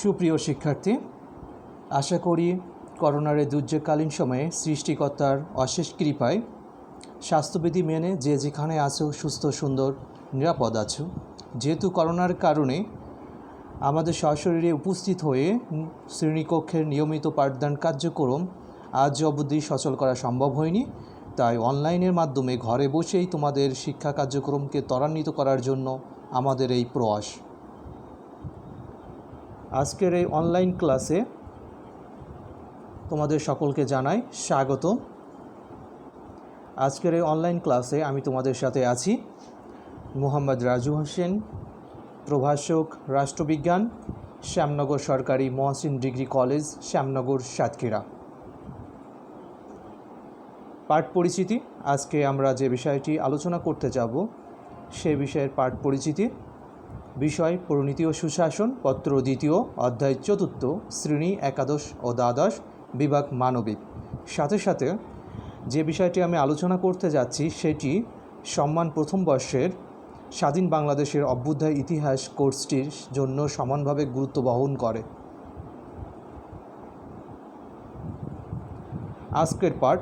সুপ্রিয় শিক্ষার্থী, আশা করি করোনার এই দুর্যোগকালীন সময়ে সৃষ্টিকর্তার অশেষ কৃপায় স্বাস্থ্যবিধি মেনে যে যেখানে আছো সুস্থ সুন্দর নিরাপদ আছো। যেহেতু করোনার কারণে আমাদের সশরীরে উপস্থিত হয়ে শ্রেণীকক্ষের নিয়মিত পাঠদান কার্যক্রম আজ অবধি সচল করা সম্ভব হয়নি, তাই অনলাইনের মাধ্যমে ঘরে বসেই তোমাদের শিক্ষা কার্যক্রমকে ত্বরান্বিত করার জন্য আমাদের এই প্রয়াস। আজকের এই অনলাইন ক্লাসে তোমাদের সকলকে জানাই স্বাগত। আজকের এই অনলাইন ক্লাসে আমি তোমাদের সাথে আছি মোহাম্মদ রাজু হোসেন, প্রভাষক রাষ্ট্রবিজ্ঞান, শ্যামনগর সরকারি মহসিন ডিগ্রি কলেজ, শ্যামনগর, সাতক্ষীরা। পাঠ পরিচিতি। আজকে আমরা যে বিষয়টি আলোচনা করতে যাব সে বিষয়ের পাঠ পরিচিতি। বিষয় পরিনীতি ও সুশাসন, পত্র দ্বিতীয়, অধ্যায় চতুর্থ, শ্রেণী একাদশ ও দ্বাদশ, বিভাগ মানবিক। সাথে সাথে যে বিষয়টি আমি আলোচনা করতে যাচ্ছি সেটি সম্মান প্রথম বর্ষের স্বাধীন বাংলাদেশের অভ্যুদয় ইতিহাস কোর্সটির জন্য সমানভাবে গুরুত্ব বহন করে। আজকের পাঠ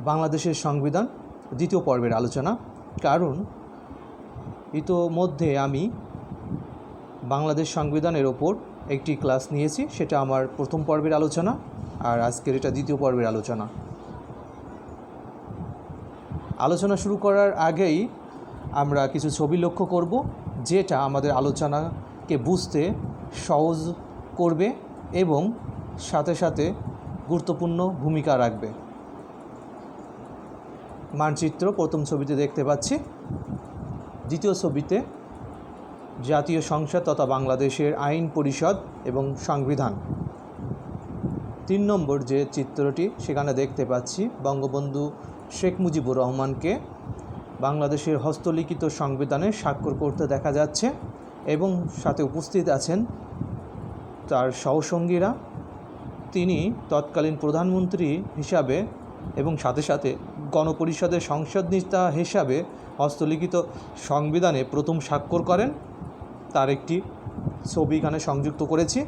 বাংলাদেশের সংবিধান দ্বিতীয় পর্বের আলোচনা। কারণ ইতোমধ্যে আমি বাংলাদেশ সংবিধানের ওপর একটি ক্লাস নিয়েছি, সেটা আমার প্রথম পর্বের আলোচনা, আর আজকের এটা দ্বিতীয় পর্বের আলোচনা। আলোচনা শুরু করার আগেই আমরা কিছু ছবি লক্ষ্য করব, যেটা আমাদের আলোচনাকে বুঝতে সহজ করবে এবং সাথে সাথে গুরুত্বপূর্ণ ভূমিকা রাখবে। মানচিত্র প্রথম ছবিতে দেখতে পাচ্ছি। দ্বিতীয় ছবিতে জাতীয় সংসদ তথা বাংলাদেশের আইন পরিষদ এবং সংবিধান। 3 নম্বর যে চিত্রটি সেখানে দেখতে পাচ্ছি বঙ্গবন্ধু শেখ মুজিবুর রহমানকে বাংলাদেশের হস্তলিখিত সংবিধানে স্বাক্ষর করতে দেখা যাচ্ছে এবং সাথে উপস্থিত আছেন তার সহসঙ্গীরা। তিনি তৎকালীন প্রধানমন্ত্রী হিসাবে এবং সাথে সাথে গণপরিষদের সংসদ নেতা হিসাবে হস্তলিখিত সংবিধানে প্রথম স্বাক্ষর করেন। তার একটি ছবি এখানে সংযুক্ত করেছি।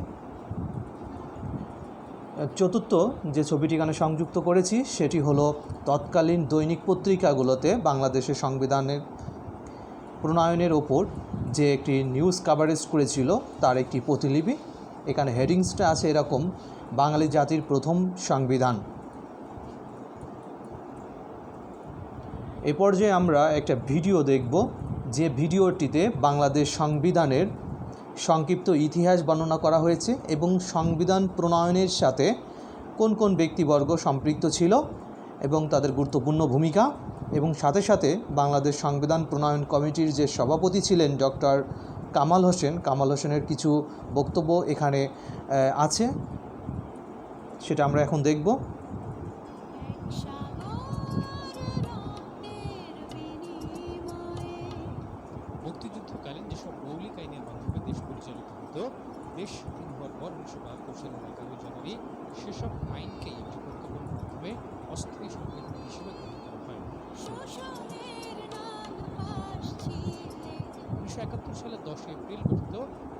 চতুর্থ যে ছবিটি এখানে সংযুক্ত করেছি সেটি হলো তৎকালীন দৈনিক পত্রিকাগুলোতে বাংলাদেশের সংবিধানের প্রণয়নের ওপর যে একটি নিউজ কাভারেজ করেছিল তার একটি প্রতিলিপি। এখানে হেডিংসটা আছে এরকম: বাঙালি জাতির প্রথম সংবিধান। এ পর্যায়ে আমরা একটা ভিডিও দেখব, যে ভিডিওটিতে বাংলাদেশ সংবিধানের সংক্ষিপ্ত ইতিহাস বর্ণনা করা হয়েছে এবং সংবিধান প্রণয়নের সাথে কোন কোন ব্যক্তিবর্গ সম্পৃক্ত ছিল এবং তাদের গুরুত্বপূর্ণ ভূমিকা, এবং সাথে সাথে বাংলাদেশ সংবিধান প্রণয়ন কমিটির যে সভাপতি ছিলেন ডক্টর কামাল হোসেনের কিছু বক্তব্য এখানে আছে, সেটা আমরা এখন দেখব। মুক্তিযুদ্ধকালীন যেসব মৌলিক আইনের মাধ্যমে দেশ পরিচালিত হতো, দেশ স্বাধীন হওয়ার পর 1972 সালের 11 জানুয়ারি সেসব আইনকেই একটি প্রজ্ঞাপনের মাধ্যমে অস্থায়ী সংবিধান হিসেবে গ্রহণ করা হয়। 1971 সালের 10 এপ্রিল গঠিত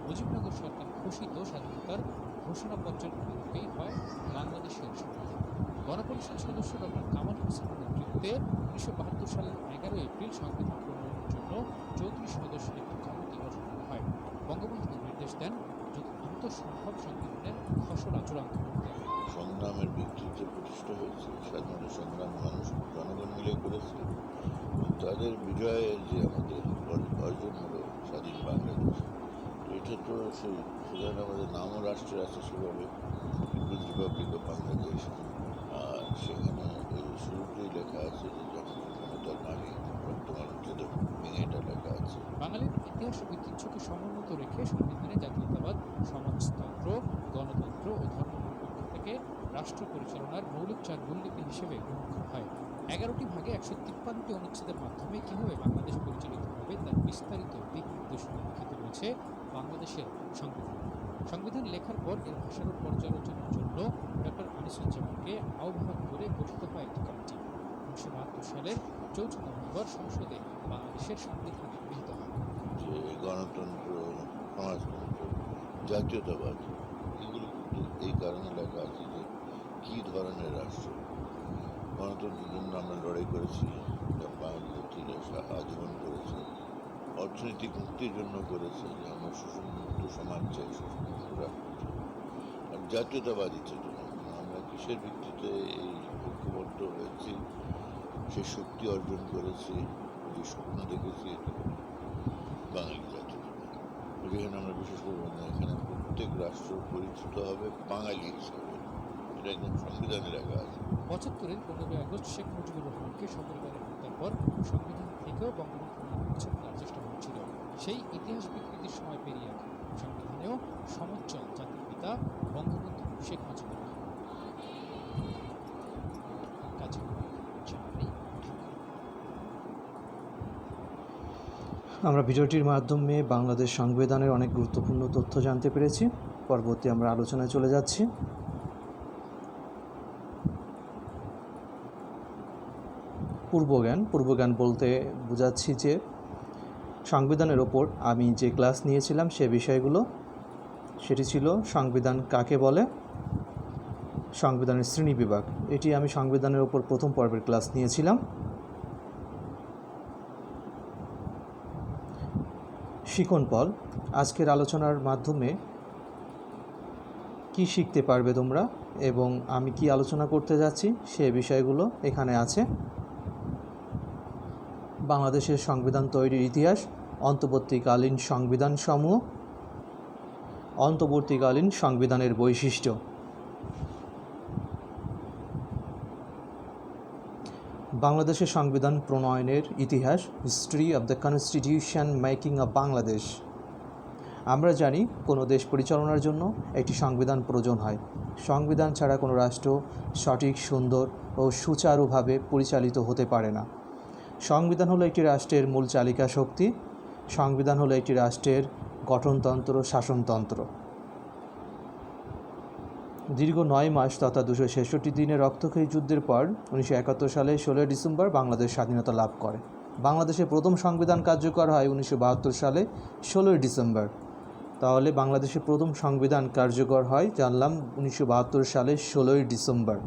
মুজিবনগর সরকার ঘোষিত স্বাধীনতার ঘোষণাপত্রের অনুরূপেই হয় বাংলাদেশের সংবিধান। গণপরিষদ সদস্য ডক্টর কামাল হোসেনের নেতৃত্বে 1972 সালের 11 এপ্রিল সংবিধান প্রণয়নের জন্য 34 সদস্যের একটি কমিটি গঠন করা হয়। বঙ্গবন্ধু নির্দেশ দেন যত দ্রুত সম্ভব সংবিধানের খসড়া চূড়ান্ত করতে। সংগ্রামের ভিত্তিতে প্রতিষ্ঠা হয়েছে। স্বাধীনতা সংগ্রাম মানুষ জনগণ মিলে করেছে। তাদের বিজয়ের যে আমাদের অর্জন হলো স্বাধীন বাংলাদেশ, এটা তো সেখানে আমাদের নামও রাষ্ট্রের আছে সেভাবে, পিপুলস রিপাবলিক অফ বাংলাদেশ। আর সেখানে শুরুতেই লেখা আছে যে জনগণতার নামে বর্তমান এটা লেখা আছে। বাঙালির ইতিহাস ঐতিহ্যকে সমুন্নত রেখে সংবিধানে জাতীয়তাবাদ, সমাজতন্ত্র, গণতন্ত্র ও ধর্মনিরপেক্ষ থেকে রাষ্ট্র পরিচালনার মৌলিক 4 মূলনীতি হিসেবে গ্রহণ করা হয়। 11টি ভাগে 153টি অনুচ্ছেদের মাধ্যমে কীভাবে বাংলাদেশ পরিচালিত হবে তার বিস্তারিত দিক নির্দেশনা লিখিত রয়েছে বাংলাদেশের সংবিধান। সংবিধান লেখার পর এর ভাষাগত পর্যালোচনার জন্য ডক্টর আনিসুজ্জামানকে আহ্বান করে গঠিত হয় একটি কমিটি। 1972 সালের 4 নভেম্বর সংসদে বাংলাদেশের সংবিধান গৃহীত হয়। যে গণতন্ত্র, সমাজতন্ত্র জাতীয়তাবাদ, এগুলো কিন্তু এই কারণে লেখা আছে যে কী ধরনের রাষ্ট্র। গণতন্ত্রের জন্য আমরা লড়াই করেছি, যা বাঙালি জাতিরা আজীবন করেছে। অর্থনৈতিক মুক্তির জন্য করেছে, যে আমরা শোষণমুক্ত সমাজ চাই, শোষণমুক্ত রাষ্ট্র চাই। আর জাতীয়তাবাদীদের জন্য আমরা কিসের ভিত্তিতে এই ঐক্যবদ্ধ হয়েছি, সে শক্তি অর্জন করেছি, যে স্বপ্ন দেখেছি, এটি বাঙালি জাতীয়তাবাদ। যেখানে আমরা বিশেষ করে এখানে প্রত্যেক রাষ্ট্র পরিচিত হবে বাঙালি হিসাবে, এটা একদম সংবিধানে লেখা আছে। ৭৫-এর ১৫ই আগস্ট শেখ মুজিবুর রহমানকে সপরিবারে হত্যার পর সংবিধান থেকেও বঙ্গবন্ধুর পিছু করার চেষ্টা হচ্ছিল। সেই ইতিহাস বিকৃতির সময় পেরিয়ে এখন সংবিধানেও সমচ্চল জাতির পিতা বঙ্গবন্ধু শেখ মুজিবুর রহমান। কাজী চ্যানেল ঢাকা। আমরা ভিডিওটির মাধ্যমে বাংলাদেশ সংবিধানের অনেক গুরুত্বপূর্ণ তথ্য জানতে পেরেছি। পরবর্তী আমরা আলোচনায় চলে যাচ্ছি। পূর্বজ্ঞান বলতে বোঝাচ্ছি যে সংবিধানের ওপর আমি যে ক্লাস নিয়েছিলাম সে বিষয়গুলো, সেটি ছিল সংবিধান কাকে বলে, সংবিধানের শ্রেণীবিভাগ। এটি আমি সংবিধানের ওপর প্রথম পর্বের ক্লাস নিয়েছিলাম। শিকনপল, আজকের আলোচনার মাধ্যমে কি শিখতে পারবে তোমরা এবং আমি কি আলোচনা করতে যাচ্ছি সে বিষয়গুলো এখানে আছে। বাংলাদেশের সংবিধান তৈরির ইতিহাস, অন্তর্বর্তীকালীন সংবিধানসমূহ, অন্তর্বর্তীকালীন সংবিধানের বৈশিষ্ট্য। বাংলাদেশের সংবিধান প্রণয়নের ইতিহাস, history of the constitution making of Bangladesh. আমরা জানি কোনো দেশ পরিচালনার জন্য একটি সংবিধান প্রয়োজন হয়। সংবিধান ছাড়া কোনো রাষ্ট্র সঠিক, সুন্দর ও সুচারুভাবে পরিচালিত হতে পারে না। সংবিধান হলো একটি রাষ্ট্রের মূল চালিকা শক্তি। সংবিধান হলো একটি রাষ্ট্রের গঠনতন্ত্র, শাসনতন্ত্র। দীর্ঘ ৯ মাস তথা ২৬৬ দিনের রক্তক্ষয়ী যুদ্ধের পর ১৯৭১ সালে ১৬ ডিসেম্বর বাংলাদেশ স্বাধীনতা লাভ করে। বাংলাদেশের প্রথম সংবিধান কার্যকর হয় ১৯৭২ সালে ১৬ ডিসেম্বর। তাহলে বাংলাদেশের প্রথম সংবিধান কার্যকর হয় জানলাম ১৯৭২ সালের ১৬ ডিসেম্বর।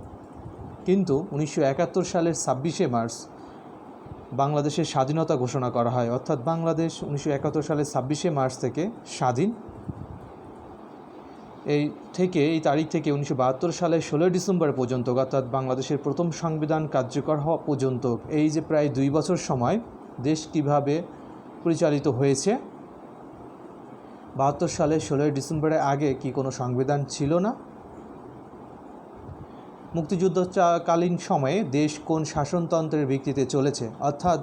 কিন্তু ১৯৭১ সালের ২৬শে মার্চ বাংলাদেশের স্বাধীনতা ঘোষণা করা হয়, অর্থাৎ বাংলাদেশ ১৯৭১ সালের ২৬শে মার্চ থেকে স্বাধীন। এই তারিখ থেকে ১৯৭২ সালের ১৬ ডিসেম্বর পর্যন্ত, অর্থাৎ বাংলাদেশের প্রথম সংবিধান কার্যকর হওয়া পর্যন্ত এই যে প্রায় ২ বছর সময় দেশ কিভাবে পরিচালিত হয়েছে। ৭২ সালের ১৬ ডিসেম্বরের আগে কি কোনো সংবিধান ছিল না? মুক্তিযুদ্ধকালীন সময়ে দেশ কোন শাসনতন্ত্রের ভিত্তিতে চলেছে, অর্থাৎ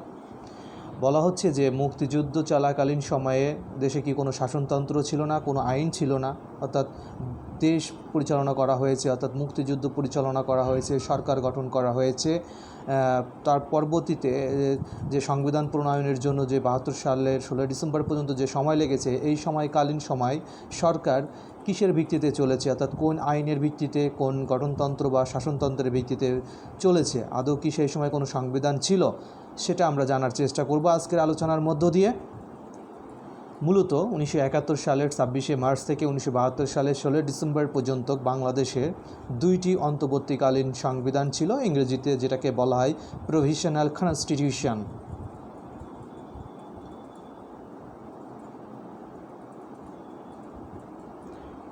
বলা হচ্ছে যে মুক্তিযুদ্ধ চলাকালীন সময়ে দেশে কি কোনো শাসনতন্ত্র ছিল না, কোনো আইন ছিল না, অর্থাৎ দেশ পরিচালনা করা হয়েছে, অর্থাৎ মুক্তিযুদ্ধ পরিচালনা করা হয়েছে, সরকার গঠন করা হয়েছে। তার পরবর্তীতে যে সংবিধান প্রণয়নের জন্য যে ৭২ সালের ১৬ ডিসেম্বর পর্যন্ত যে সময় লেগেছে, এই সময়কালীন সময় সরকার কিসের ভিত্তিতে চলেছে, অর্থাৎ কোন আইনের ভিত্তিতে, কোন গঠনতন্ত্র বা শাসনতন্ত্রের ভিত্তিতে চলেছে, আদৌ কি সেই সময় কোনো সংবিধান ছিল, সেটা আমরা জানার চেষ্টা করব আজকের আলোচনার মধ্য দিয়ে। মূলত ১৯৭১ সালের ২৬শে মার্চ থেকে ১৯৭২ সালের ১৬ ডিসেম্বর পর্যন্ত বাংলাদেশের ২টি অন্তর্বর্তীকালীন সংবিধান ছিল, ইংরেজিতে যেটাকে বলা হয় প্রভিশনাল কনস্টিটিউশন।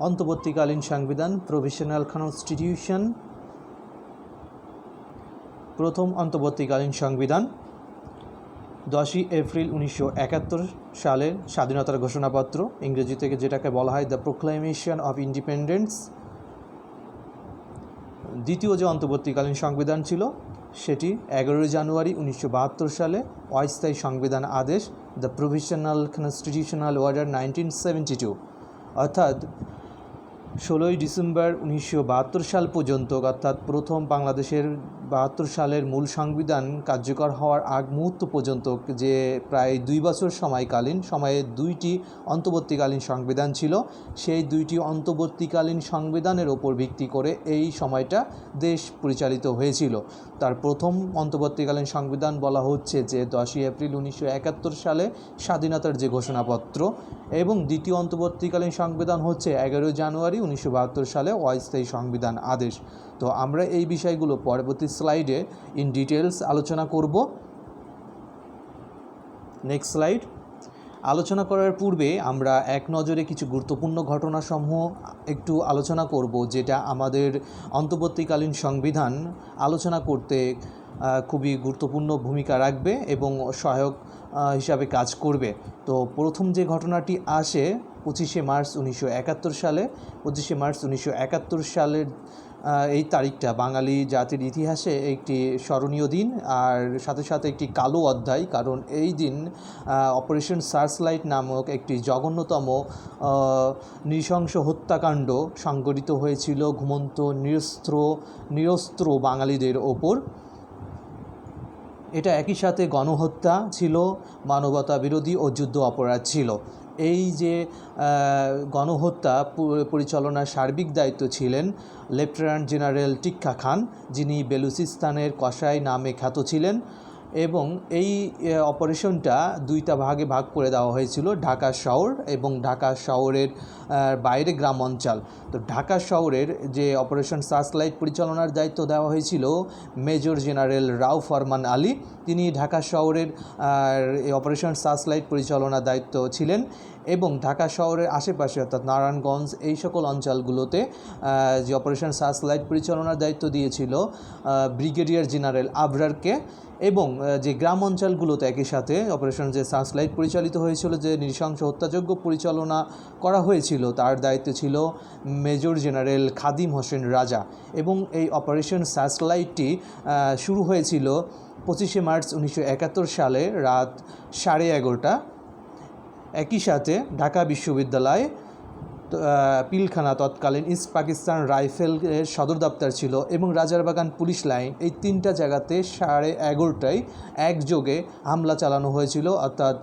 অন্তর্বর্তীকালীন সংবিধান, প্রভিশনাল কনস্টিটিউশন। প্রথম অন্তর্বর্তীকালীন সংবিধান 10ই এপ্রিল ১৯৭১ সালের স্বাধীনতার ঘোষণাপত্র, ইংরেজি থেকে যেটাকে বলা হয় দ্য প্রোক্লামেশন অফ ইন্ডিপেন্ডেন্স। দ্বিতীয় যে অন্তর্বর্তীকালীন সংবিধান ছিল সেটি ১১ জানুয়ারি ১৯৭২ সালে অস্থায়ী সংবিধান আদেশ, দ্য প্রভিশনাল কনস্টিটিউশনাল অর্ডার 1972, অর্থাৎ ১৬ ডিসেম্বর ১৯৭২ সাল পর্যন্ত, অর্থাৎ প্রথম বাংলাদেশের 1972 সালের মূল সংবিধান কার্যকর হওয়ার আগ মুহূর্ত পর্যন্ত যে প্রায় 2 বছর সময়ে 2টি অন্তর্বর্তীকালীন সংবিধান ছিল। সেই 2টি অন্তর্বর্তীকালীন সংবিধানের ওপর ভিত্তি করে এই সময়টা দেশ পরিচালিত হয়েছিল। তার প্রথম অন্তর্বর্তীকালীন সংবিধান বলা হচ্ছে যে 10ই এপ্রিল 1971 সালে স্বাধীনতার যে ঘোষণাপত্র, এবং দ্বিতীয় অন্তর্বর্তীকালীন সংবিধান হচ্ছে 11 জানুয়ারি 1972 সালে অস্থায়ী সংবিধান আদেশ। তো আমরা এই বিষয়গুলো পরবর্তী স্লাইডে ইন ডিটেলস আলোচনা করব। Next slide. আলোচনা করার পূর্বে আমরা এক নজরে কিছু গুরুত্বপূর্ণ ঘটনাসমূহ একটু আলোচনা করব, যেটা আমাদের অন্তর্বর্তীকালীন সংবিধান আলোচনা করতে খুবই গুরুত্বপূর্ণ ভূমিকা রাখবে এবং সহায়ক হিসাবে কাজ করবে। তো প্রথম যে ঘটনাটি আসে 25শে মার্চ 1971 সালে। 25শে মার্চ 1971 সালের এই তারিখটা বাঙালি জাতির ইতিহাসে একটি স্মরণীয় দিন, আর সাথে সাথে একটি কালো অধ্যায়, কারণ এই দিন অপারেশন সার্চলাইট নামক একটি জঘন্যতম নৃশংস হত্যাকাণ্ড সংঘটিত হয়েছিল ঘুমন্ত নিরস্ত্র বাঙালিদের ওপর। এটা একই সাথে গণহত্যা ছিল, মানবতা বিরোধী ও যুদ্ধ অপরাধ ছিল। এই যে গণহত্যা পরিচালনার সার্বিক দায়িত্ব ছিলেন লেফটেন্যান্ট জেনারেল টিক্কা খান, যিনি বেলুচিস্তানের কসাই নামে খ্যাত ছিলেন। এবং এই অপারেশনটা দুইটা ভাগে ভাগ করে দেওয়া হয়েছিল, ঢাকা শহর এবং ঢাকা শহরের বাইরে গ্রাম অঞ্চল। তো ঢাকা শহরের যে অপারেশন সার্চলাইট পরিচালনার দায়িত্ব দেওয়া হয়েছিল মেজর জেনারেল রাও ফরমান আলী, তিনি ঢাকা শহরের এই অপারেশন সার্চলাইট পরিচালনার দায়িত্ব ছিলেন। এবং ঢাকা শহরের আশেপাশে অর্থাৎ নারায়ণগঞ্জ এই সকল অঞ্চলগুলোতে যে অপারেশন সার্চলাইট পরিচালনার দায়িত্ব দিয়েছিল ব্রিগেডিয়ার জেনারেল আবরারকে। এবং যে গ্রাম অঞ্চলগুলোতে একই সাথে অপারেশন যে সার্চলাইট পরিচালিত হয়েছিল, যে নৃশংস হত্যাযজ্ঞ পরিচালনা করা হয়েছিল, তার দায়িত্ব ছিল মেজর জেনারেল খাদিম হোসেন রাজা। এবং এই অপারেশন সার্চলাইটটি শুরু হয়েছিল 25শে মার্চ 1971 সালে রাত 11:30। একই সাথে ঢাকা বিশ্ববিদ্যালয় পিলখানা, তৎকালীন ইস্ট পাকিস্তান রাইফেলের সদর দপ্তর ছিল, এবং রাজারবাগান পুলিশ লাইন, এই তিনটা জায়গাতে 11:30টায় একযোগে হামলা চালানো হয়েছিল, অর্থাৎ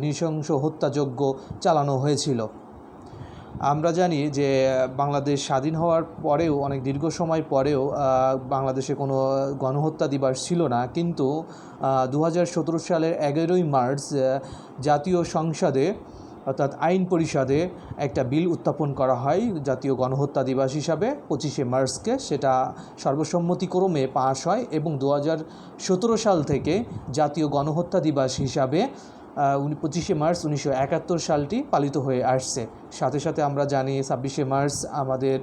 নৃশংস হত্যাযজ্ঞ চালানো হয়েছিল। আমরা জানি যে বাংলাদেশ স্বাধীন হওয়ার পরেও, অনেক দীর্ঘ সময় পরেও বাংলাদেশে কোনো গণহত্যা দিবস ছিল না, কিন্তু 2017 সালের 11ই মার্চ জাতীয় সংসদে অর্থাৎ আইন পরিষদে একটা বিল উত্থাপন করা হয় জাতীয় গণহত্যা দিবস হিসাবে 25শে মার্চকে। সেটা সর্বসম্মতিক্রমে পাশ হয় এবং 2017 সাল থেকে জাতীয় গণহত্যা দিবস হিসাবে 25শে মার্চ 1971 সালটি পালিত হয়ে আসছে। সাথে সাথে আমরা জানি 26শে মার্চ আমাদের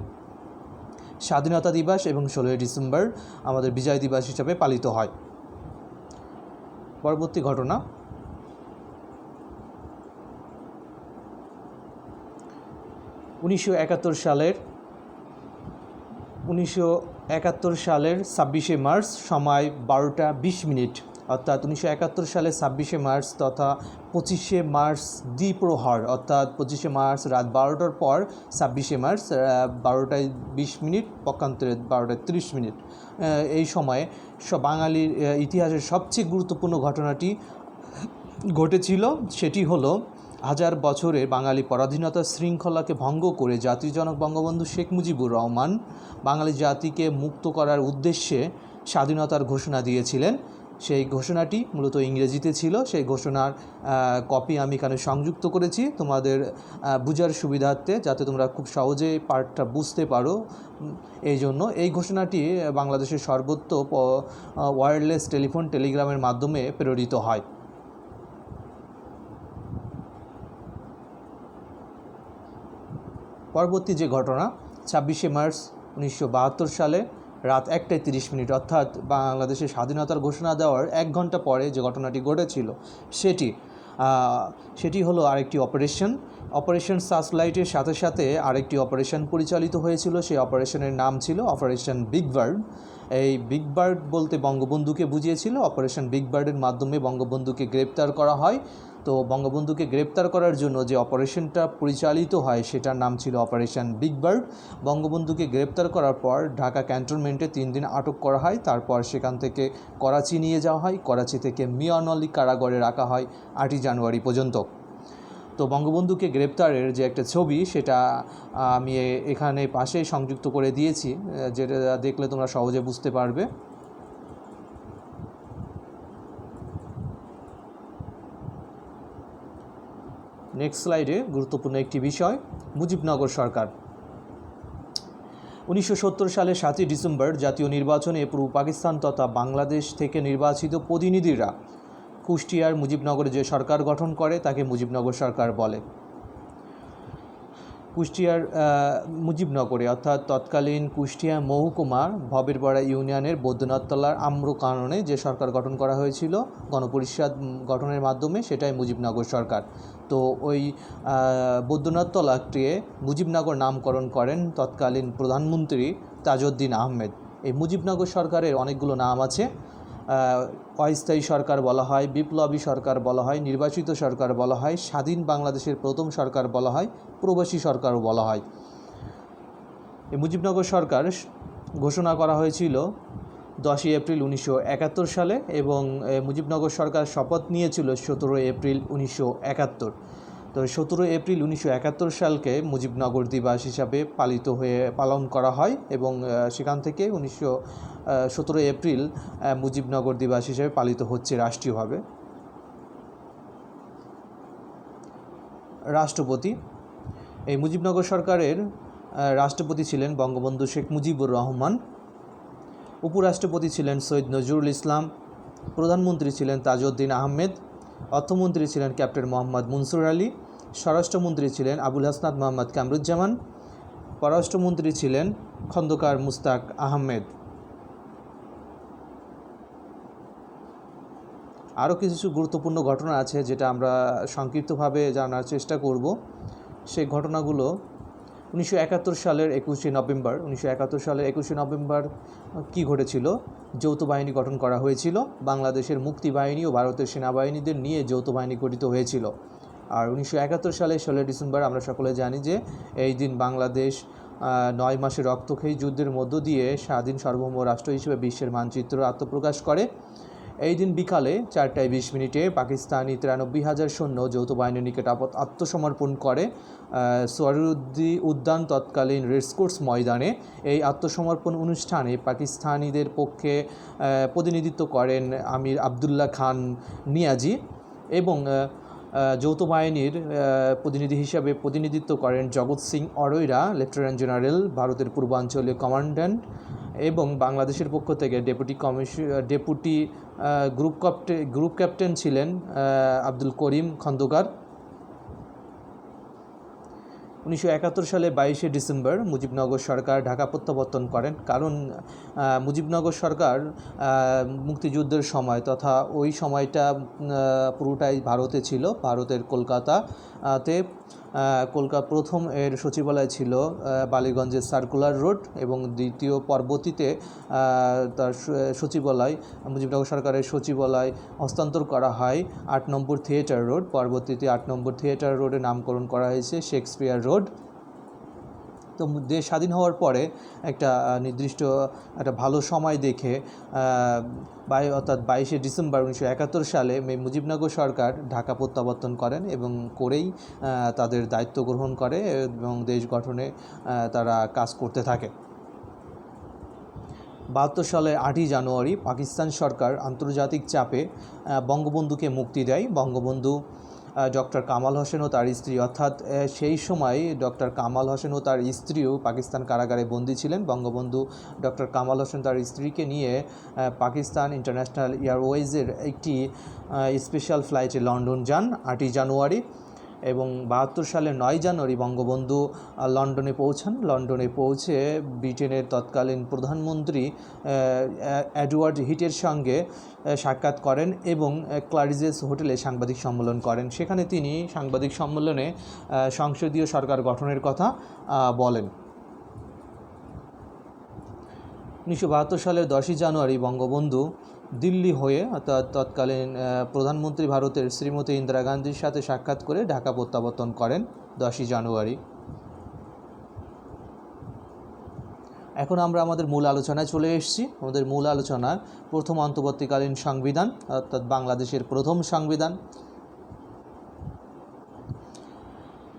স্বাধীনতা দিবস এবং 16ই ডিসেম্বর আমাদের বিজয় দিবস হিসাবে পালিত হয়। পরবর্তী ঘটনা। 1971 সালের 26শে মার্চ সময় 12:20, অর্থাৎ 1971 সালের 26শে মার্চ তথা 25শে মার্চ দ্বিপ্রহর, অর্থাৎ 25শে মার্চ রাত 12টার পর 26শে মার্চ 12:20, পক্ষান্তরে 12:30। এই সময়ে বাঙালির ইতিহাসের সবচেয়ে গুরুত্বপূর্ণ ঘটনাটি ঘটেছিল। সেটি হলো 1000 বছরে বাঙালি পরাধীনতার শৃঙ্খলাকে ভঙ্গ করে জাতির জনক বঙ্গবন্ধু শেখ মুজিবুর রহমান বাঙালি জাতিকে মুক্ত করার উদ্দেশ্যে স্বাধীনতার ঘোষণা দিয়েছিলেন। সেই ঘোষণাটি মূলত ইংরেজিতে ছিল। সেই ঘোষণার কপি আমি এখানে সংযুক্ত করেছি তোমাদের বোঝার সুবিধার্থে, যাতে তোমরা খুব সহজে পার্টটা বুঝতে পারো। এই জন্য এই ঘোষণাটি বাংলাদেশের সর্বত্র ওয়্যারলেস টেলিগ্রামের মাধ্যমে প্রেরিত হয়। পরবর্তী যে ঘটনা 26শে মার্চ 1972 সালে রাত 1:30, অর্থাৎ বাংলাদেশের স্বাধীনতার ঘোষণা দেওয়ার 1 ঘন্টা পরে যে ঘটনাটি ঘটেছিল সেটি হলো আরেকটি অপারেশন। অপারেশন সার্চলাইটের সাথে সাথে আরেকটি অপারেশন পরিচালিত হয়েছিল। সেই অপারেশনের নাম ছিল অপারেশন বিগ বার্ড। এই বিগ বার্ড বলতে বঙ্গবন্ধুকে বুঝিয়েছিল। অপারেশন বিগ বার্ডের মাধ্যমে বঙ্গবন্ধুকে গ্রেপ্তার করা হয়। তো বঙ্গবন্ধুকে গ্রেপ্তার করার জন্য যে অপারেশনটা পরিচালিত হয় সেটার নাম ছিল অপারেশন বিগ বার্ড। বঙ্গবন্ধুকে গ্রেপ্তার করার পর ঢাকা ক্যান্টনমেন্টে 3 দিন আটক করা হয়। তারপর সেখান থেকে করাচি নিয়ে যাওয়া হয়। করাচি থেকে মিয়ানওয়ালি কারাগারে রাখা হয় 8ই জানুয়ারি পর্যন্ত। তো বঙ্গবন্ধুকে গ্রেপ্তারের যে একটা ছবি সেটা আমি এখানে পাশে সংযুক্ত করে দিয়েছি, যেটা দেখলে তোমরা সহজে বুঝতে পারবে। নেক্সট স্লাইডে গুরুত্বপূর্ণ একটি বিষয়, মুজিবনগর সরকার। 1970 সালের 7ই ডিসেম্বর জাতীয় নির্বাচনে পূর্ব পাকিস্তান তথা বাংলাদেশ থেকে নির্বাচিত প্রতিনিধিরা কুষ্টিয়ার মুজিবনগরে যে সরকার গঠন করে তাকে মুজিবনগর সরকার বলে। কুষ্টিয়ার মুজিবনগরে অর্থাৎ তৎকালীন কুষ্টিয়া মহকুমার ভবেরপাড়া ইউনিয়নের বৈদ্যনাথতলার আম্রকাননে যে সরকার গঠন করা হয়েছিল গণপরিষদ গঠনের মাধ্যমে, সেটাই মুজিবনগর সরকার। তো ওই বৈদ্যনাথতলাকে মুজিবনগর নামকরণ করেন তৎকালীন প্রধানমন্ত্রী তাজউদ্দিন আহমেদ। এই মুজিবনগর সরকারের অনেকগুলো নাম আছে। অস্থায়ী সরকার বলা হয়, বিপ্লবী সরকার বলা হয়, নির্বাচিত সরকার বলা হয়, স্বাধীন বাংলাদেশের প্রথম সরকার বলা হয়, প্রবাসী সরকারও বলা হয়। এই মুজিবনগর সরকার ঘোষণা করা হয়েছিল 10ই এপ্রিল 1971 সালে এবং মুজিবনগর সরকার শপথ নিয়েছিল 17 এপ্রিল 1971। তো 17 এপ্রিল 1971 সালকে মুজিবনগর দিবস হিসাবে পালন করা হয় এবং সেখান থেকে 17 এপ্রিল মুজিবনগর দিবস হিসেবে পালিত হচ্ছে রাষ্ট্রীয়ভাবে। রাষ্ট্রপতি, এই মুজিবনগর সরকারের রাষ্ট্রপতি ছিলেন বঙ্গবন্ধু শেখ মুজিবুর রহমান। উপরাষ্ট্রপতি ছিলেন সৈয়দ নজরুল ইসলাম। প্রধানমন্ত্রী ছিলেন তাজউদ্দিন আহমেদ। অর্থমন্ত্রী ছিলেন ক্যাপ্টেন মোহাম্মদ মনসুর আলী। স্বরাষ্ট্রমন্ত্রী ছিলেন আবুল হাসনাত মোহাম্মদ কামরুজ্জামান। পররাষ্ট্রমন্ত্রী ছিলেন খন্দকার মুস্তাক আহমেদ। আরও কিছু গুরুত্বপূর্ণ ঘটনা আছে যেটা আমরা সংক্ষিপ্তভাবে জানার চেষ্টা করব। সেই ঘটনাগুলো 1971 সালের 21শে নভেম্বর কী ঘটেছিল? যৌথ বাহিনী গঠন করা হয়েছিল। বাংলাদেশের মুক্তিবাহিনী ও ভারতের সেনাবাহিনীদের নিয়ে যৌথ বাহিনী গঠিত হয়েছিল। আর 1971 সালের 16 ডিসেম্বর আমরা সকলে জানি যে এই দিন বাংলাদেশ 9 মাসের রক্তক্ষয়ী যুদ্ধের মধ্য দিয়ে স্বাধীন সার্বভৌম রাষ্ট্র হিসেবে বিশ্বের মানচিত্র আত্মপ্রকাশ করে। এই দিন বিকালে 4টা 20 মিনিটে পাকিস্তানি 93,000 সৈন্য যৌথ বাহিনীর নিকট আত্মসমর্পণ করে সোহরাওয়ার্দী উদ্যান তৎকালীন রেসকোর্স ময়দানে। এই আত্মসমর্পণ অনুষ্ঠানে পাকিস্তানিদের পক্ষে প্রতিনিধিত্ব করেন আমির আবদুল্লাহ খান নিয়াজি এবং যৌথ বাহিনীর প্রতিনিধি হিসাবে প্রতিনিধিত্ব করেন জগৎ সিং অরোরা, লেফটেন্যান্ট জেনারেল, ভারতের পূর্বাঞ্চলীয় কমান্ড্যান্ট। এবং বাংলাদেশের পক্ষ থেকে ডেপুটি গ্রুপ ক্যাপ্টেন ছিলেন আব্দুল করিম খন্দকার। 1971 সালে 22শে ডিসেম্বর মুজিবনগর সরকার ঢাকা প্রত্যাবর্তন করেন। কারণ মুজিবনগর সরকার মুক্তিযুদ্ধের সময় তথা ওই সময়টা পুরোটাই ভারতে ছিল। ভারতের কলকাতাতে প্রথম এর সচিবালয় ছিল বালিগঞ্জের সার্কুলার রোড এবং দ্বিতীয় পরবর্তীতে তার সচিবালয় মুজিবনগর সরকারের সচিবালয় হস্তান্তর করা হয় 8 নম্বর থিয়েটার রোড। পরবর্তীতে 8 নম্বর থিয়েটার রোডে নামকরণ করা হয়েছে শেক্সপিয়ার রোড। তো দেশ স্বাধীন হওয়ার পরে একটা নির্দিষ্ট একটা ভালো সময় দেখে অর্থাৎ 22শে ডিসেম্বর 1971 সালে মুজিবনগর সরকার ঢাকা প্রত্যাবর্তন করেন এবং করেই তাদের দায়িত্ব গ্রহণ করে এবং দেশ গঠনে তারা কাজ করতে থাকে। 72 সালের 8ই জানুয়ারি পাকিস্তান সরকার আন্তর্জাতিক চাপে বঙ্গবন্ধুকে মুক্তি দেয়। বঙ্গবন্ধু ডক্টর কামাল হোসেন ও তার স্ত্রী, অর্থাৎ সেই সময় ডক্টর কামাল হোসেন ও তার স্ত্রীও পাকিস্তান কারাগারে বন্দী ছিলেন। বঙ্গবন্ধু ডক্টর কামাল হোসেন তার স্ত্রীকে নিয়ে পাকিস্তান ইন্টারন্যাশনাল এয়ারওয়েজের একটি স্পেশাল ফ্লাইটে লন্ডন যান 8ই জানুয়ারি এবং 72 সালের 9 জানুয়ারি বঙ্গবন্ধু লন্ডনে পৌঁছান। লন্ডনে পৌঁছে ব্রিটেনের তৎকালীন প্রধানমন্ত্রী এডওয়ার্ড হিটের সঙ্গে সাক্ষাৎ করেন এবং ক্লারিজেস হোটেলে সাংবাদিক সম্মেলন করেন। সেখানে তিনি সাংবাদিক সম্মেলনে সংসদীয় সরকার গঠনের কথা বলেন। 1972 সালের 10 জানুয়ারি বঙ্গবন্ধু দিল্লি হয়ে অর্থাৎ তৎকালীন প্রধানমন্ত্রী ভারতের শ্রীমতী ইন্দিরা গান্ধীর সাথে সাক্ষাৎ করে ঢাকা প্রত্যাবর্তন করেন 10 জানুয়ারি। এখন আমরা আমাদের মূল আলোচনায় চলে এসেছি। আমাদের মূল আলোচনা প্রথম অন্তর্বর্তীকালীন সংবিধান অর্থাৎ বাংলাদেশের প্রথম সংবিধান।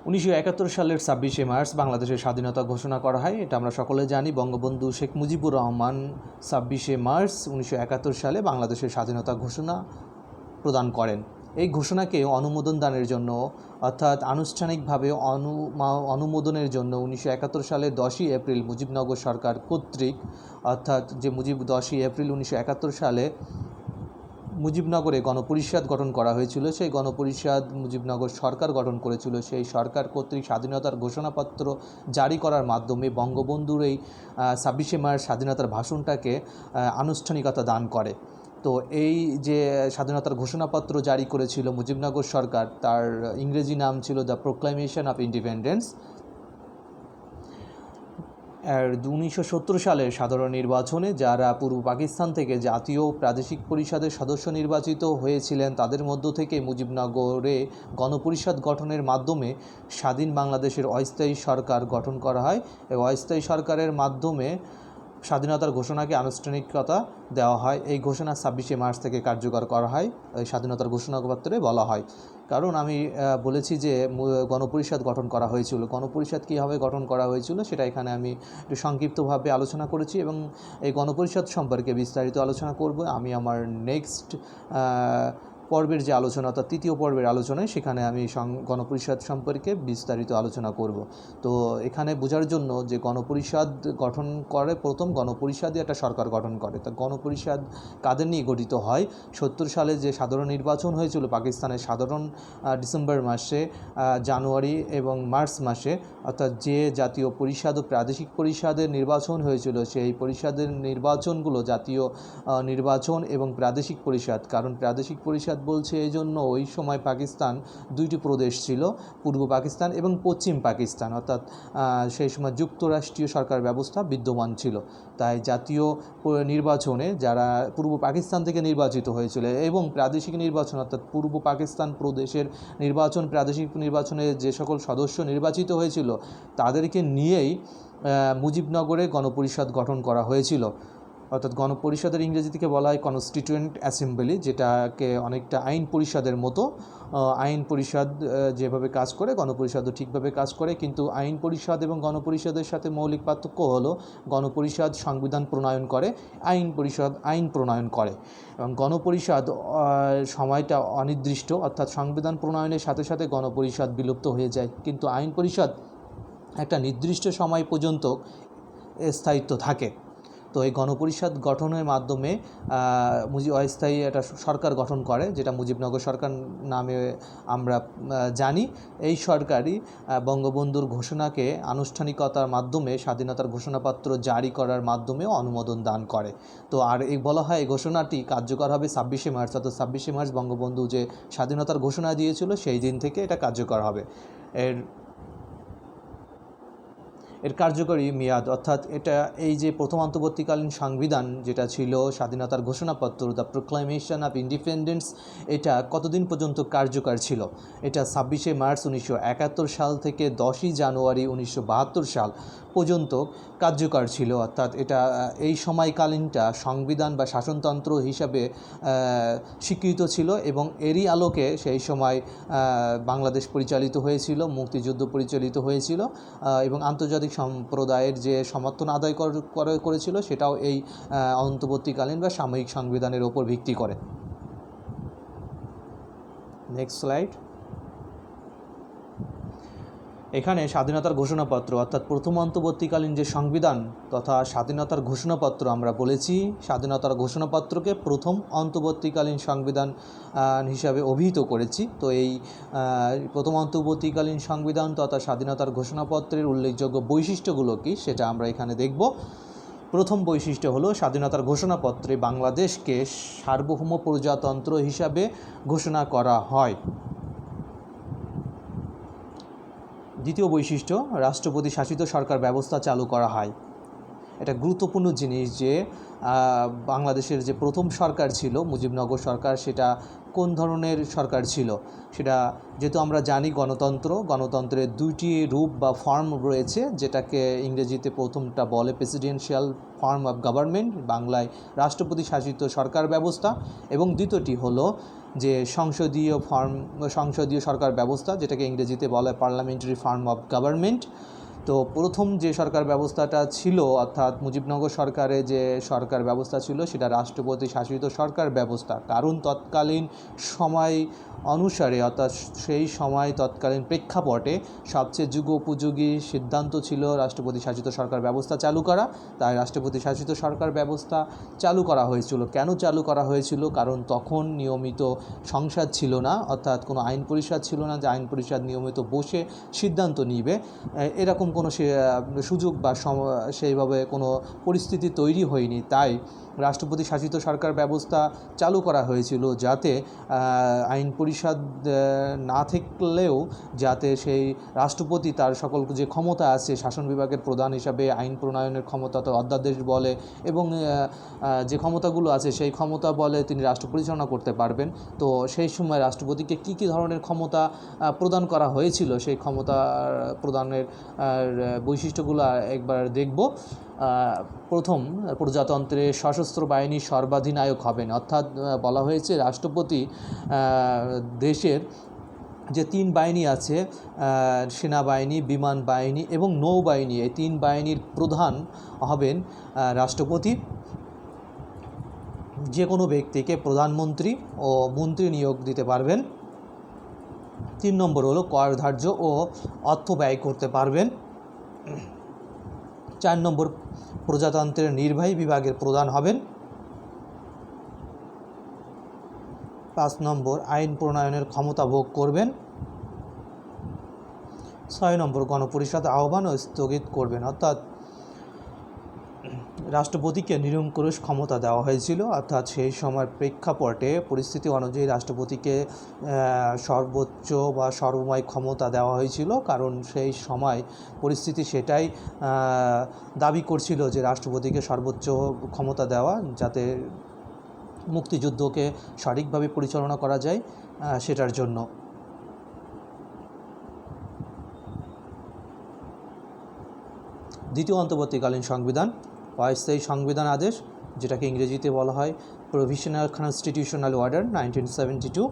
1971 সালের 26শে মার্চ বাংলাদেশের স্বাধীনতা ঘোষণা করা হয়। এটা আমরা সকলে জানি। বঙ্গবন্ধু শেখ মুজিবুর রহমান 26শে মার্চ 1971 সালে বাংলাদেশের স্বাধীনতা ঘোষণা প্রদান করেন। এই ঘোষণাকে অনুমোদন দানের জন্য অর্থাৎ আনুষ্ঠানিকভাবে অনুমোদনের জন্য 1971 সালের 10ই এপ্রিল মুজিবনগর সরকার কর্তৃক অর্থাৎ যে 10ই এপ্রিল 1971 সালে মুজিবনগরে গণপরিষদ গঠন করা হয়েছিল। সেই গণপরিষদ মুজিবনগর সরকার গঠন করেছিল। সেই সরকার কর্তৃক স্বাধীনতার ঘোষণাপত্র জারি করার মাধ্যমে বঙ্গবন্ধুর এই 26শে মার্চ স্বাধীনতার ভাষণটাকে আনুষ্ঠানিকতা দান করে। তো এই যে স্বাধীনতার ঘোষণাপত্র জারি করেছিল মুজিবনগর সরকার, তার ইংরেজি নাম ছিল দ্য প্রোক্লামেশন অফ ইন্ডিপেন্ডেন্স। 1970 সালের সাধারণ নির্বাচনে যারা পূর্ব পাকিস্তান থেকে জাতীয় প্রাদেশিক পরিষদের সদস্য নির্বাচিত হয়েছিলেন, তাদের মধ্য থেকে মুজিবনগরে গণপরিষদ গঠনের মাধ্যমে স্বাধীন বাংলাদেশের অস্থায়ী সরকার গঠন করা হয়। এই অস্থায়ী সরকারের মাধ্যমে স্বাধীনতার ঘোষণাকে আনুষ্ঠানিকতা দেওয়া হয়। এই ঘোষণা 26শে মার্চ থেকে কার্যকর করা হয়, এই স্বাধীনতার ঘোষণাপত্রে বলা হয়। কারণ আমি বলেছি যে গণপরিষদ গঠন করা হয়েছিল। গণপরিষদ কীভাবে গঠন করা হয়েছিল সেটা এখানে আমি একটু সংক্ষিপ্তভাবে আলোচনা করেছি এবং এই গণপরিষদ সম্পর্কে বিস্তারিত আলোচনা করব আমি আমার নেক্সট পর্বের যে আলোচনা অর্থাৎ তৃতীয় পর্বের আলোচনায়, সেখানে আমি গণপরিষদ সম্পর্কে বিস্তারিত আলোচনা করব। তো এখানে বোঝার জন্য যে গণপরিষদ গঠন করে, প্রথম গণপরিষদই একটা সরকার গঠন করে। তা গণপরিষদ কাদের নিয়ে গঠিত হয়? 70 সালে যে সাধারণ নির্বাচন হয়েছিল পাকিস্তানের সাধারণ ডিসেম্বর মাসে, জানুয়ারি এবং মার্চ মাসে, অর্থাৎ যে জাতীয় পরিষদ ও প্রাদেশিক পরিষদের নির্বাচন হয়েছিল, সেই পরিষদের নির্বাচনগুলো জাতীয় নির্বাচন এবং প্রাদেশিক পরিষদ। কারণ প্রাদেশিক পরিষদ বলছে এই জন্য ওই সময় পাকিস্তান দুইটি প্রদেশ ছিল, পূর্ব পাকিস্তান এবং পশ্চিম পাকিস্তান, অর্থাৎ সেই সময় যুক্তরাষ্ট্রীয় সরকার ব্যবস্থা বিদ্যমান ছিল। তাই জাতীয় নির্বাচনে যারা পূর্ব পাকিস্তান থেকে নির্বাচিত হয়েছিল এবং প্রাদেশিক নির্বাচন অর্থাৎ পূর্ব পাকিস্তান প্রদেশের নির্বাচন, প্রাদেশিক নির্বাচনে যে সকল সদস্য নির্বাচিত হয়েছিল তাদেরকে নিয়েই মুজিবনগরে গণপরিষদ গঠন করা হয়েছিল। অর্থাৎ গণপরিষদের ইংরেজি থেকে বলা হয় কনস্টিটিউয়েন্ট অ্যাসেম্বলি, যেটাকে অনেকটা আইন পরিষদের মতো। আইন পরিষদ যেভাবে কাজ করে গণপরিষদও ঠিকভাবে কাজ করে, কিন্তু আইন পরিষদ এবং গণপরিষদের সাথে মৌলিক পার্থক্য হলো গণপরিষদ সংবিধান প্রণয়ন করে, আইন পরিষদ আইন প্রণয়ন করে। এবং গণপরিষদ সময়টা অনির্দিষ্ট, অর্থাৎ সংবিধান প্রণয়নের সাথে সাথে গণপরিষদ বিলুপ্ত হয়ে যায়, কিন্তু আইন পরিষদ একটা নির্দিষ্ট সময় পর্যন্ত স্থায়িত্ব থাকে। তো এই গণপরিষদ গঠনের মাধ্যমে অস্থায়ী একটা সরকার গঠন করে, যেটা মুজিবনগর সরকার নামে আমরা জানি। এই সরকারই বঙ্গবন্ধুর ঘোষণাকে আনুষ্ঠানিকতার মাধ্যমে স্বাধীনতার ঘোষণাপত্র জারি করার মাধ্যমেও অনুমোদন দান করে। তো আর এই বলা হয় এই ঘোষণাটি কার্যকর হবে 26শে মার্চ, অর্থাৎ 26শে মার্চ বঙ্গবন্ধু যে স্বাধীনতার ঘোষণা দিয়েছিল সেই দিন থেকে এটা কার্যকর হবে। এর কার্যকরী মেয়াদ অর্থাৎ এটা এই যে প্রথম অন্তর্বর্তীকালীন সংবিধান যেটা ছিল স্বাধীনতার ঘোষণাপত্র দ্য প্রোক্লামেশন অফ ইন্ডিপেন্ডেন্স, এটা কতদিন পর্যন্ত কার্যকর ছিল? এটা 26শে মার্চ 1971 সাল থেকে 10ই জানুয়ারি 1972 সাল পর্যন্ত কার্যকর ছিল। অর্থাৎ এটা এই সময়কালীনটা সংবিধান বা শাসনতন্ত্র হিসাবে স্বীকৃত ছিল এবং এরই আলোকে সেই সময় বাংলাদেশ পরিচালিত হয়েছিল, মুক্তিযুদ্ধ পরিচালিত হয়েছিল এবং আন্তর্জাতিক সম্প্রদায়ের যে সমর্থন আদায় করেছিল সেটাও এই অন্তর্বর্তীকালীন বা সাময়িক সংবিধানের ওপর ভিত্তি করে। Next slide. এখানে স্বাধীনতার ঘোষণাপত্র অর্থাৎ প্রথম অন্তর্বর্তীকালীন যে সংবিধান তথা স্বাধীনতার ঘোষণাপত্র আমরা বলেছি, স্বাধীনতার ঘোষণাপত্রকে প্রথম অন্তর্বর্তীকালীন সংবিধান হিসাবে অভিহিত করেছি। তো এই প্রথম অন্তর্বর্তীকালীন সংবিধান তথা স্বাধীনতার ঘোষণাপত্রের উল্লেখযোগ্য বৈশিষ্ট্যগুলো কী সেটা আমরা এখানে দেখব। প্রথম বৈশিষ্ট্য হলো স্বাধীনতার ঘোষণাপত্রে বাংলাদেশকে সার্বভৌম প্রজাতন্ত্র হিসাবে ঘোষণা করা হয়। দ্বিতীয় বৈশিষ্ট্য, রাষ্ট্রপতি শাসিত সরকার ব্যবস্থা চালু করা হয়। এটা গুরুত্বপূর্ণ জিনিস যে বাংলাদেশের যে প্রথম সরকার ছিল মুজিবনগর সরকার, সেটা কোন ধরনের সরকার ছিল সেটা যেহেতু আমরা জানি গণতন্ত্রের দুইটি রূপ বা ফর্ম রয়েছে, যেটাকে ইংরেজিতে প্রথমটা বলে প্রেসিডেন্সিয়াল ফর্ম অফ গভর্নমেন্ট, বাংলায় রাষ্ট্রপতি শাসিত সরকার ব্যবস্থা, এবং দ্বিতীয়টি হলো যে সংসদীয় সরকার ব্যবস্থা, যেটাকে ইংরেজিতে বলে পার্লামেন্টারি ফর্ম অফ গভর্নমেন্ট। তো প্রথম যে সরকার ব্যবস্থাটা ছিল অর্থাৎ মুজিবনগর সরকারে যে সরকার ব্যবস্থা ছিল সেটা রাষ্ট্রপতি শাসিত সরকার ব্যবস্থা, কারণ তৎকালীন সময় অনুসারে অর্থাৎ সেই সময় তৎকালীন প্রেক্ষাপটে সবচেয়ে যুগোপযোগী সিদ্ধান্ত ছিল রাষ্ট্রপতি শাসিত সরকার ব্যবস্থা চালু করা। তাই রাষ্ট্রপতি শাসিত সরকার ব্যবস্থা চালু করা হয়েছিল। কেন চালু করা হয়েছিল? কারণ তখন নিয়মিত সংসদ ছিল না, অর্থাৎ কোনো আইন পরিষদ ছিল না যে আইন পরিষদ নিয়মিত বসে সিদ্ধান্ত নিবে, এরকম কোনো সুযোগ বা সেইভাবে কোনো পরিস্থিতি তৈরি হয়নি। তাই রাষ্ট্রপতি শাসিত সরকার ব্যবস্থা চালু করা হয়েছিল, যাতে আইন পরিষদ না থাকলেও যাতে সেই রাষ্ট্রপতি তার সকল যে ক্ষমতা আছে শাসন বিভাগের প্রধান হিসাবে আইন প্রণয়নের ক্ষমতা, তো অধ্যাদেশ বলে এবং যে ক্ষমতাগুলো আছে সেই ক্ষমতা বলে তিনি রাষ্ট্র পরিচালনা করতে পারবেন। তো সেই সময় রাষ্ট্রপতিকে কী কী ধরনের ক্ষমতা প্রদান করা হয়েছিল সেই ক্ষমতা প্রদানের বৈশিষ্ট্যগুলো একবার দেখব। প্রথম, প্রজাতন্ত্রে সশস্ত্র বাহিনীর সর্বাধিনায়ক হবেন, অর্থাৎ বলা হয়েছে রাষ্ট্রপতি দেশের যে তিন বাহিনী আছে সেনাবাহিনী, বিমান বাহিনী এবং নৌবাহিনী, এই তিন বাহিনীর প্রধান হবেন রাষ্ট্রপতি। যে কোনো ব্যক্তিকে প্রধানমন্ত্রী ও মন্ত্রী নিয়োগ দিতে পারবেন। 3 নম্বর হলো কর ধার্য ও অর্থ ব্যয় করতে পারবেন। 4 নম্বর, প্রজাতন্ত্রের নির্বাহী বিভাগের প্রধান হবেন। 5 নম্বর, আইন প্রণয়নের ক্ষমতা ভোগ করবেন। 6 নম্বর, গণপরিষদ আহ্বান ও স্থগিত করবেন, অর্থাৎ রাষ্ট্রপতিকে নিরঙ্কুশ ক্ষমতা দেওয়া হয়েছিল, অর্থাৎ সেই সময় প্রেক্ষাপটে পরিস্থিতি অনুযায়ী রাষ্ট্রপতিকে সর্বোচ্চ বা সর্বময় ক্ষমতা দেওয়া হয়েছিল, কারণ সেই সময় পরিস্থিতি সেটাই দাবি করছিল যে রাষ্ট্রপতিকে সর্বোচ্চ ক্ষমতা দেওয়া, যাতে মুক্তিযুদ্ধকে সঠিকভাবে পরিচালনা করা যায় সেটার জন্য। দ্বিতীয় অন্তর্বর্তীকালীন সংবিধান, অস্থায়ী সংবিধান আদেশ, যেটাকে ইংরেজিতে বলা হয় প্রভিশনাল কনস্টিটিউশনাল অর্ডার 1972।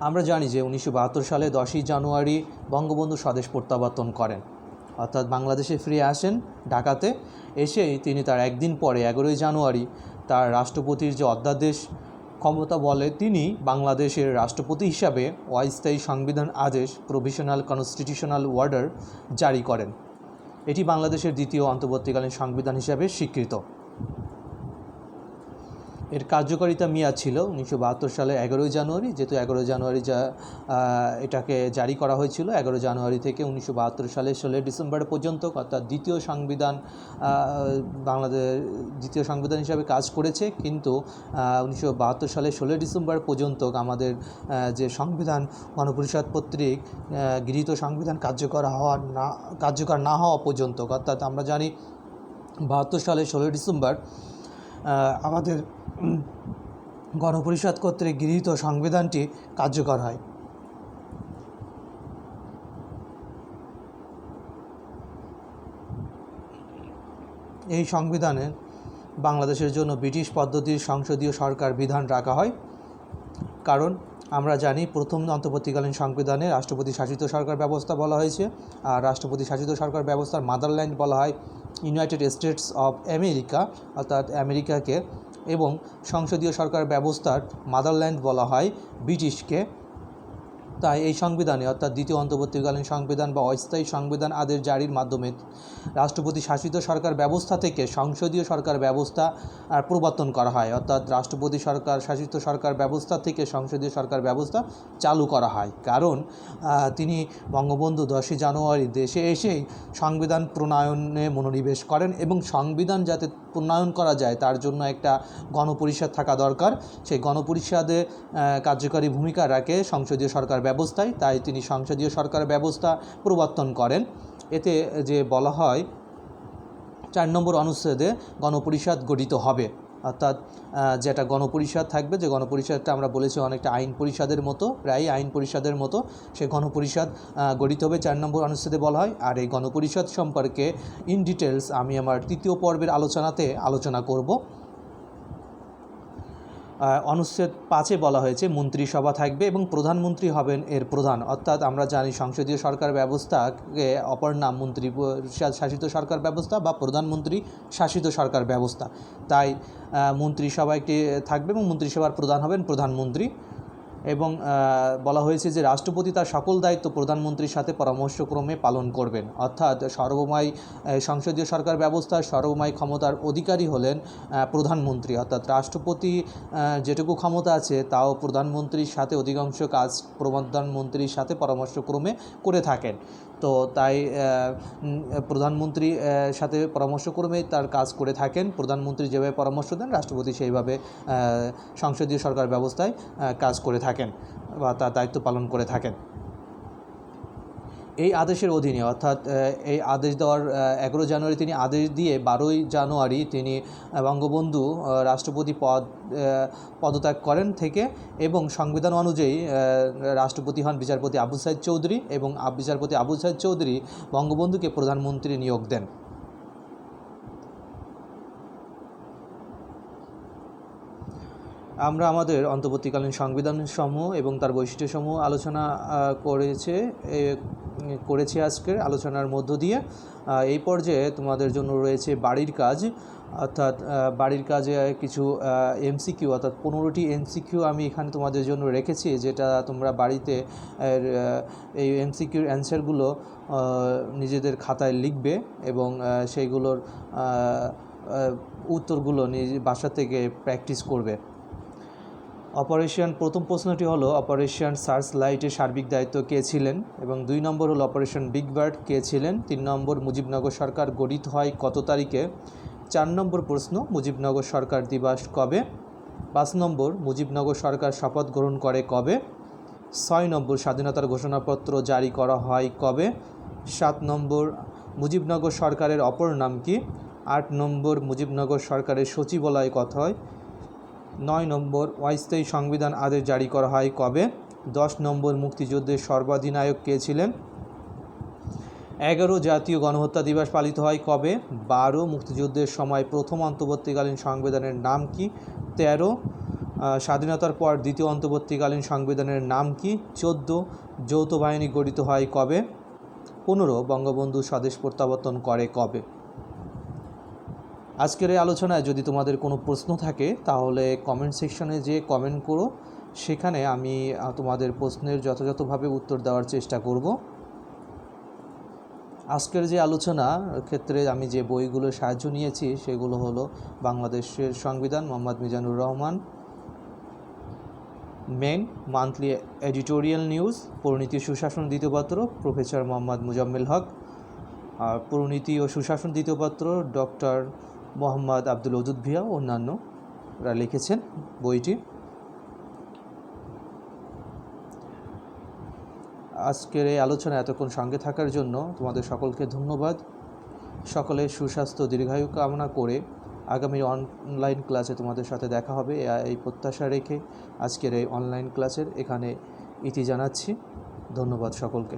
আমরা জানি যে 1972 সালে 10ই জানুয়ারি বঙ্গবন্ধু স্বদেশ প্রত্যাবর্তন করেন, অর্থাৎ বাংলাদেশে ফিরে আসেন ঢাকাতে। এসেই তিনি তার একদিন পরে 11ই জানুয়ারি তার রাষ্ট্রপতির যে অধ্যাদেশ ক্ষমতা বলে তিনি বাংলাদেশের রাষ্ট্রপতি হিসাবে অস্থায়ী সংবিধান আদেশ প্রভিশনাল কনস্টিটিউশনাল অর্ডার জারি করেন। এটি বাংলাদেশের দ্বিতীয় অন্তর্বর্তীকালীন সংবিধান হিসাবে স্বীকৃত। এর কার্যকারিতা মেয়াদ ছিল 1972 সালে 11ই জানুয়ারি, যেহেতু 11 জানুয়ারি এটাকে জারি করা হয়েছিল। 11 জানুয়ারি থেকে 1972 সালে 16 ডিসেম্বর পর্যন্ত, অর্থাৎ দ্বিতীয় সংবিধান বাংলাদেশ দ্বিতীয় সংবিধান হিসাবে কাজ করেছে। কিন্তু 1972 সালে 16 ডিসেম্বর পর্যন্ত আমাদের যে সংবিধান গণপরিষদ কর্তৃক গৃহীত সংবিধান কার্যকর না হওয়া পর্যন্ত, অর্থাৎ আমরা জানি 72 সালে 16 ডিসেম্বর আমাদের গণপরিষদ কর্তৃক গৃহীত সংবিধানটি কার্যকর হয়। এই সংবিধানে বাংলাদেশের জন্য ব্রিটিশ পদ্ধতির সংসদীয় সরকার বিধান রাখা হয়, কারণ আমরা জানি প্রথম অন্তর্বর্তীকালীন সংবিধানে রাষ্ট্রপতি শাসিত সরকার ব্যবস্থা বলা হয়েছে, আর রাষ্ট্রপতি শাসিত সরকার ব্যবস্থার মাদারল্যান্ড বলা হয় ইউনাইটেড স্টেটস অফ আমেরিকা, অর্থাৎ আমেরিকাকে, এবং সংসদীয় সরকার ব্যবস্থার মাদারল্যান্ড বলা হয় ব্রিটিশকে। তাই এই সংবিধানে অর্থাৎ দ্বিতীয় অন্তর্বর্তীকালীন সংবিধান বা অস্থায়ী সংবিধান আদেশ জারির মাধ্যমে রাষ্ট্রপতি শাসিত সরকার ব্যবস্থা থেকে সংসদীয় সরকার ব্যবস্থা প্রবর্তন করা হয়, অর্থাৎ রাষ্ট্রপতি সরকার শাসিত সরকার ব্যবস্থা থেকে সংসদীয় সরকার ব্যবস্থা চালু করা হয়। কারণ তিনি বঙ্গবন্ধু 10ই জানুয়ারি দেশে এসেই সংবিধান প্রণয়নে মনোনিবেশ করেন এবং সংবিধান যাতে প্রণয়ন করা যায় তার জন্য একটা গণপরিষদ থাকা দরকার। সেই গণপরিষদে কার্যকরী ভূমিকা রাখে সংসদীয় সরকার ব্যবস্থায়, তাই তিনি সংসদীয় সরকার ব্যবস্থা প্রবর্তন করেন। এতে যে বলা হয় 4 নম্বর অনুচ্ছেদে গণপরিষদ গঠিত হবে, অর্থাৎ যেটা গণপরিষদ থাকবে, যে গণপরিষদটা আমরা বলেছি অনেকটা আইন পরিষদের মতো, প্রায় আইন পরিষদের মতো, সে গণপরিষদ গঠিত হবে 4 নম্বর অনুচ্ছেদে বলা হয়। আর এই গণপরিষদ সম্পর্কে ইন ডিটেলস আমি আমার 3য় পর্বের আলোচনাতে আলোচনা করব। অনুচ্ছেদ 5-এ বলা হয়েছে মন্ত্রিসভা থাকবে এবং প্রধানমন্ত্রী হবেন এর প্রধান, অর্থাৎ আমরা জানি সংসদীয় সরকার ব্যবস্থাকে অপর নাম মন্ত্রী শাসিত সরকার ব্যবস্থা বা প্রধানমন্ত্রী শাসিত সরকার ব্যবস্থা। তাই মন্ত্রিসভা একটি থাকবে এবং মন্ত্রিসভার প্রধান হবেন প্রধানমন্ত্রী। এবং বলা হয়েছে যে রাষ্ট্রপতি তার সকল দায়িত্ব প্রধানমন্ত্রীর সাথে পরামর্শক্রমে পালন করবেন, অর্থাৎ সর্বময় সংসদীয় সরকার ব্যবস্থার সর্বময় ক্ষমতার অধিকারী হলেন প্রধানমন্ত্রী, অর্থাৎ রাষ্ট্রপতি যেটুকু ক্ষমতা আছে তাও প্রধানমন্ত্রীর সাথে অধিকাংশ কাজ প্রধানমন্ত্রীর সাথে পরামর্শক্রমে করে থাকেন। তো তাই প্রধানমন্ত্রীর সাথে পরামর্শক্রমে তার কাজ করে থাকেন। প্রধানমন্ত্রী যেভাবে পরামর্শ দেন রাষ্ট্রপতি সেইভাবে সংসদীয় সরকার ব্যবস্থায় কাজ করে থাকেন বা তার দায়িত্ব পালন করে থাকেন। এই আদেশের অধীনে, অর্থাৎ এই আদেশ দেওয়ার 11 জানুয়ারি তিনি আদেশ দিয়ে 12ই জানুয়ারি তিনি বঙ্গবন্ধু রাষ্ট্রপতি পদত্যাগ করেন থেকে, এবং সংবিধান অনুযায়ী রাষ্ট্রপতি হন বিচারপতি আবু সাইদ চৌধুরী, এবং বিচারপতি আবু সাইদ চৌধুরী বঙ্গবন্ধুকে প্রধানমন্ত্রী নিয়োগ দেন। আমরা আমাদের অন্তর্বর্তীকালীন সংবিধানসমূহ এবং তার বৈশিষ্ট্যসমূহ আলোচনা করেছি আজকের আলোচনার মধ্য দিয়ে। এই পর্যায়ে তোমাদের জন্য রয়েছে বাড়ির কাজ, অর্থাৎ বাড়ির কাজে কিছু MCQ, অর্থাৎ 15টি MCQ আমি এখানে তোমাদের জন্য রেখেছি, যেটা তোমরা বাড়িতে এই MCQর অ্যান্সারগুলো নিজেদের খাতায় লিখবে এবং সেইগুলোর উত্তরগুলো নিজ বাসা থেকে প্র্যাকটিস করবে। প্রথম প্রশ্নটি হলো অপারেশন সার্চ লাইটের সার্বিক দায়িত্ব কে ছিলেন, এবং 2 নম্বর হলো অপারেশন বিগ বার্ড কে ছিলেন। 3 নম্বর মুজিবনগর সরকার গঠিত হয় কত তারিখে। 4 নম্বর প্রশ্ন মুজিবনগর সরকার দিবস কবে। 5 নম্বর মুজিবনগর সরকার শপথ গ্রহণ করে কবে। 6 নম্বর স্বাধীনতার ঘোষণাপত্র জারি করা হয় কবে। 7 নম্বর মুজিবনগর সরকারের অপর নাম কি। 8 নম্বর মুজিবনগর সরকারের সচিবালয় কত হয়। 9 নম্বর অস্থায়ী সংবিধান আদেশ জারি করা হয় কবে। 10 নম্বর মুক্তিযুদ্ধের সর্বাধিনায়ক কে ছিলেন। 11 জাতীয় গণহত্যা দিবস পালিত হয় কবে। 12 মুক্তিযুদ্ধের সময় প্রথম অন্তর্বর্তীকালীন সংবিধানের নাম কি। 13 স্বাধীনতার পর দ্বিতীয় অন্তর্বর্তীকালীন সংবিধানের নাম কি। 14 যৌথ বাহিনী গঠিত হয় কবে। 15 বঙ্গবন্ধু স্বদেশ প্রত্যাবর্তন করে কবে। আজকের এই আলোচনায় যদি তোমাদের কোনো প্রশ্ন থাকে তাহলে কমেন্ট সেকশনে যে কমেন্ট করো, সেখানে আমি তোমাদের প্রশ্নের যথাযথভাবে উত্তর দেওয়ার চেষ্টা করব। আজকের যে আলোচনার ক্ষেত্রে আমি যে বইগুলোর সাহায্য নিয়েছি সেগুলো হলো বাংলাদেশের সংবিধান, Mohammad Mizanur Rahman, main monthly editorial news, পরিণীতি সুশাসন দ্বিতীয় পত্র প্রফেসর মোহাম্মদ মুজাম্মেল হক, আর পরিণীতি ও সুশাসন দ্বিতীয় পত্র ডক্টর মোহাম্মদ আব্দুল ওদুদ ভিয়া অন্যান্যরা লিখেছেন বইটি। আজকের এই আলোচনা এতক্ষণ সঙ্গে থাকার জন্য তোমাদের সকলকে ধন্যবাদ। সকলের সুস্বাস্থ্য দীর্ঘায়ু কামনা করে আগামী অনলাইন ক্লাসে তোমাদের সাথে দেখা হবে এই প্রত্যাশা রেখে আজকের এই অনলাইন ক্লাসের এখানে ইতি জানাচ্ছি। ধন্যবাদ সকলকে।